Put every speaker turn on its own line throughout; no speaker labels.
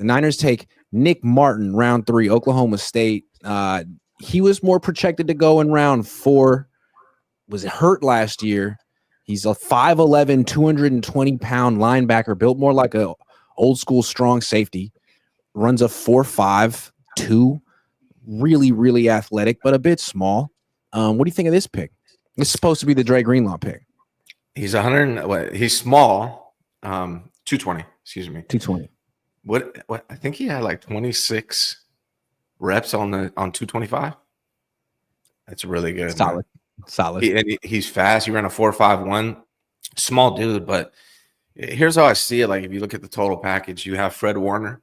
The Niners take Nick Martin, round 3, Oklahoma State. He was more projected to go in round 4. Was hurt last year. He's a 5'11", 220-pound linebacker, built more like a old school strong safety. Runs a 4.52. Really, really athletic, but a bit small. What do you think of this pick? It's supposed to be the Dre Greenlaw pick.
He's 100. He's small. 220. Excuse me.
220.
What? I think he had like 26 reps on 225. That's really good.
Solid.
Man.
Solid.
He's fast. He ran a 4.51. Small dude, but here's how I see it. Like if you look at the total package, you have Fred Warner,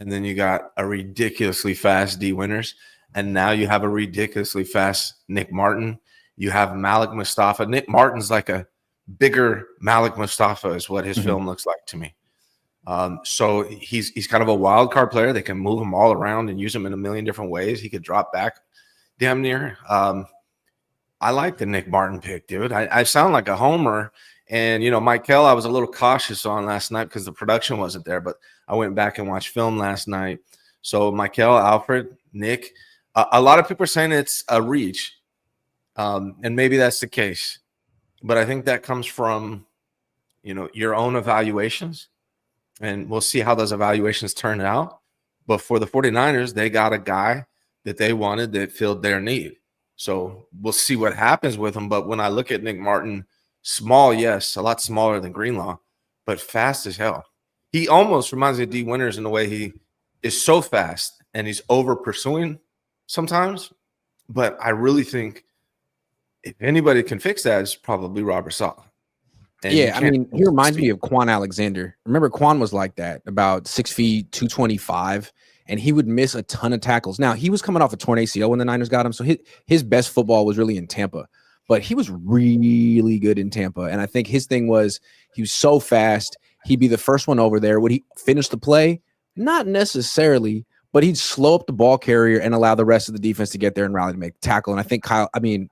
and then you got a ridiculously fast D Winters, and now you have a ridiculously fast Nick Martin. You have Malik Mustafa. Nick Martin's like a bigger Malik Mustafa is what his film looks like to me. So he's kind of a wild card player. They can move him all around and use him in a million different ways. He could drop back damn near. I like the Nick Martin pick, dude. I sound like a homer. And, Michael, I was a little cautious on last night because the production wasn't there. But I went back and watched film last night. So Michael, Alfred, Nick, a lot of people are saying it's a reach. And maybe that's the case. But I think that comes from, your own evaluations. And we'll see how those evaluations turn out. But for the 49ers, they got a guy that they wanted that filled their need. So we'll see what happens with him. But when I look at Nick Martin, small, yes, a lot smaller than Greenlaw, but fast as hell. He almost reminds me of D Winters in the way he is so fast and he's over pursuing sometimes. But I really think if anybody can fix that, it's probably Robert Saleh.
And yeah, I mean, he reminds me of Quan Alexander. Remember, Quan was like that, about 6 feet, 225, and he would miss a ton of tackles. Now, he was coming off a torn ACL when the Niners got him, so his best football was really in Tampa. But he was really good in Tampa, and I think his thing was he was so fast, he'd be the first one over there. Would he finish the play? Not necessarily, but he'd slow up the ball carrier and allow the rest of the defense to get there and rally to make the tackle. And I think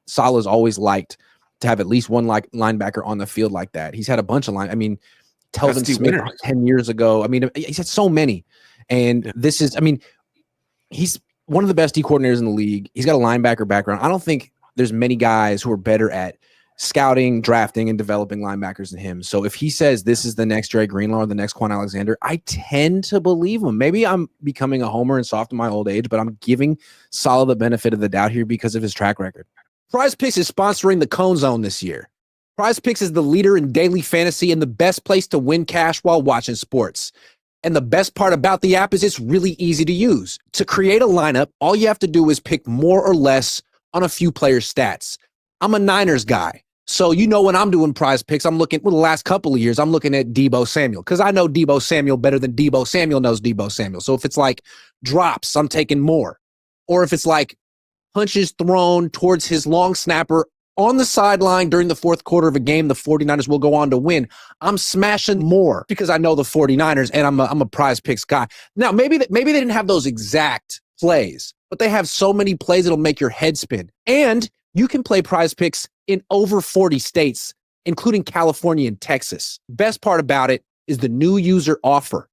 Saleh's always liked to have at least one linebacker on the field like that. He's had a bunch of Telvin Smith 10 years ago. He's had so many. And this is, he's one of the best D coordinators in the league. He's got a linebacker background. I don't think there's many guys who are better at scouting, drafting, and developing linebackers than him. So if he says this is the next Dre Greenlaw or the next Quan Alexander, I tend to believe him. Maybe I'm becoming a homer and soft in my old age, but I'm giving Saleh the benefit of the doubt here because of his track record. PrizePicks is sponsoring the Cohn Zone this year. PrizePicks is the leader in daily fantasy and the best place to win cash while watching sports. And the best part about the app is it's really easy to use. To create a lineup, all you have to do is pick more or less on a few players' stats. I'm a Niners guy. So when I'm doing PrizePicks, I'm looking, the last couple of years, I'm looking at Deebo Samuel because I know Deebo Samuel better than Deebo Samuel knows Deebo Samuel. So if it's like drops, I'm taking more. Or if it's like punches thrown towards his long snapper on the sideline during the fourth quarter of a game the 49ers will go on to win, I'm smashing more because I know the 49ers and I'm a PrizePicks guy. Now, maybe they didn't have those exact plays, but they have so many plays that'll make your head spin. And you can play PrizePicks in over 40 states, including California and Texas. Best part about it is the new user offer.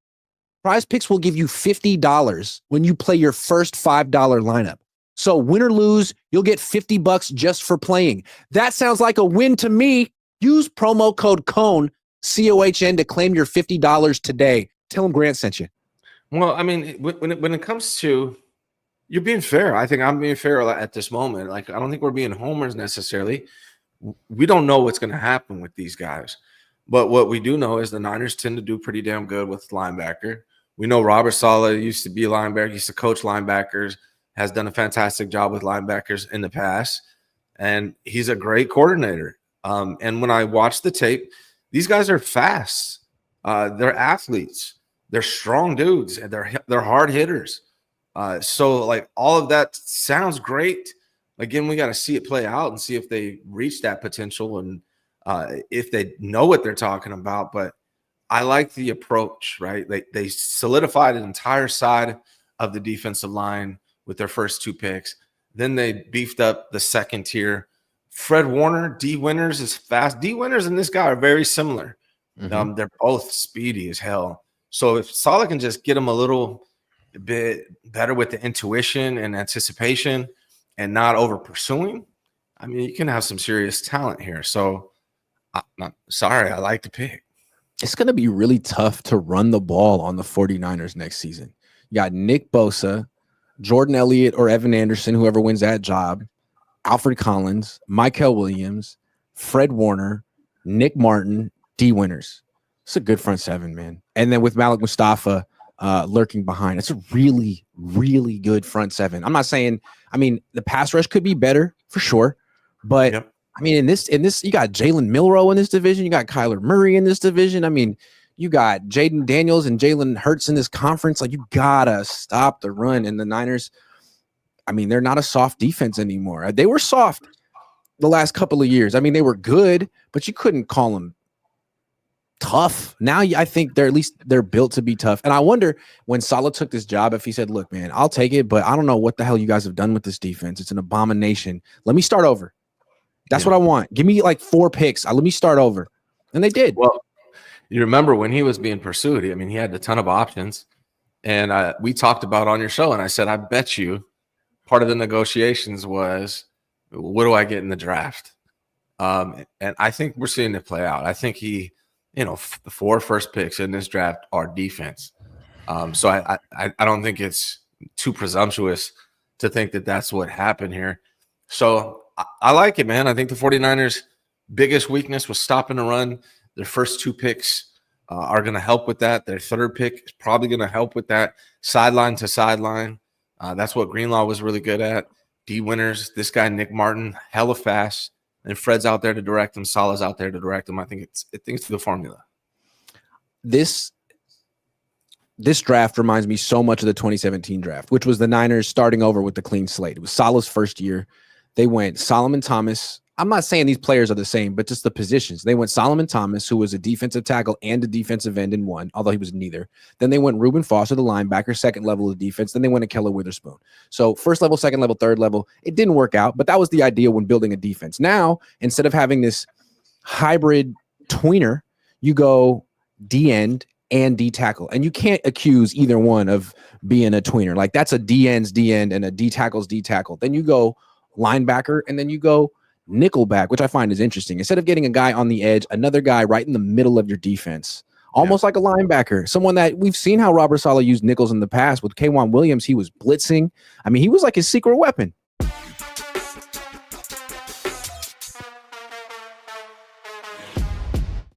PrizePicks will give you $50 when you play your first $5 lineup. So win or lose, you'll get $50 just for playing. That sounds like a win to me. Use promo code COHN, COHN, to claim your $50 today. Tell them Grant sent you.
Well, when it comes to, you're being fair. I think I'm being fair at this moment. Like, I don't think we're being homers necessarily. We don't know what's going to happen with these guys. But what we do know is the Niners tend to do pretty damn good with linebacker. We know Robert Saleh used to be a linebacker, used to coach linebackers, has done a fantastic job with linebackers in the past, and he's a great coordinator. And when I watch the tape, these guys are fast. They're athletes. They're strong dudes, and they're hard hitters. So like all of that sounds great. Again, we got to see it play out and see if they reach that potential and if they know what they're talking about. But I like the approach, right? They solidified an entire side of the defensive line with their first 2 picks. Then they beefed up the second tier. Fred Warner, D Winters is fast. D Winters and this guy are very similar. They're both speedy as hell. So if Saleh can just get him a little bit better with the intuition and anticipation and not over pursuing, I mean, you can have some serious talent here. So I'm not sorry. I like the pick.
It's going to be really tough to run the ball on the 49ers next season. You got Nick Bosa, Jordan Elliott or Evan Anderson, whoever wins that job, Alfred Collins, Mykel Williams, Fred Warner, Nick Martin, D Winters. It's a good front seven, man. And then with Malik Mustafa lurking behind, it's a really, really good front seven. I'm not saying, I mean, the pass rush could be better for sure, but
Yep.
I mean, in this, you got Jalen Milroe in this division. You got Kyler Murray in this division. I mean, you got Jaden Daniels and Jalen Hurts in this conference. Like, you gotta stop the run. And the Niners, I mean, they're not a soft defense anymore. They were soft the last couple of years. I mean, they were good, but you couldn't call them tough. Now I think they're built to be tough. And I wonder when Saleh took this job, if he said, look, man, I'll take it, but I don't know what the hell you guys have done with this defense. It's an abomination. Let me start over. That's what I want. Give me like 4 picks. Let me start over. And they did.
Well, you remember when he was being pursued, I mean, he had a ton of options. And we talked about on your show, and I said, I bet you part of the negotiations was, what do I get in the draft? And I think we're seeing it play out. I think he, the 4 first picks in this draft are defense. So I don't think it's too presumptuous to think that that's what happened here. So I like it, man. I think the 49ers' biggest weakness was stopping the run. Their first 2 picks are going to help with that. Their third pick is probably going to help with that, sideline to sideline. That's what Greenlaw was really good at. D Winters, this guy Nick Martin, hella fast, and Fred's out there to direct him. Saleh's out there to direct him. I think it's the formula.
This draft reminds me so much of the 2017 draft, which was the Niners starting over with the clean slate. It was Saleh's first year. They went Solomon Thomas. I'm not saying these players are the same, but just the positions. They went Solomon Thomas, who was a defensive tackle and a defensive end in one, although he was neither. Then they went Reuben Foster, the linebacker, second level of defense. Then they went to Keller Witherspoon. So first level, second level, third level. It didn't work out, but that was the idea when building a defense. Now, instead of having this hybrid tweener, you go D end and D tackle. And you can't accuse either one of being a tweener. Like, that's a D end's D end and a D tackle's D tackle. Then you go linebacker, and then you go nickelback, which I find is interesting. Instead of getting a guy on the edge, another guy right in the middle of your defense, almost like a linebacker, someone that we've seen how Robert Saleh used nickels in the past. With K'Wan Williams, he was blitzing. I mean, he was like his secret weapon.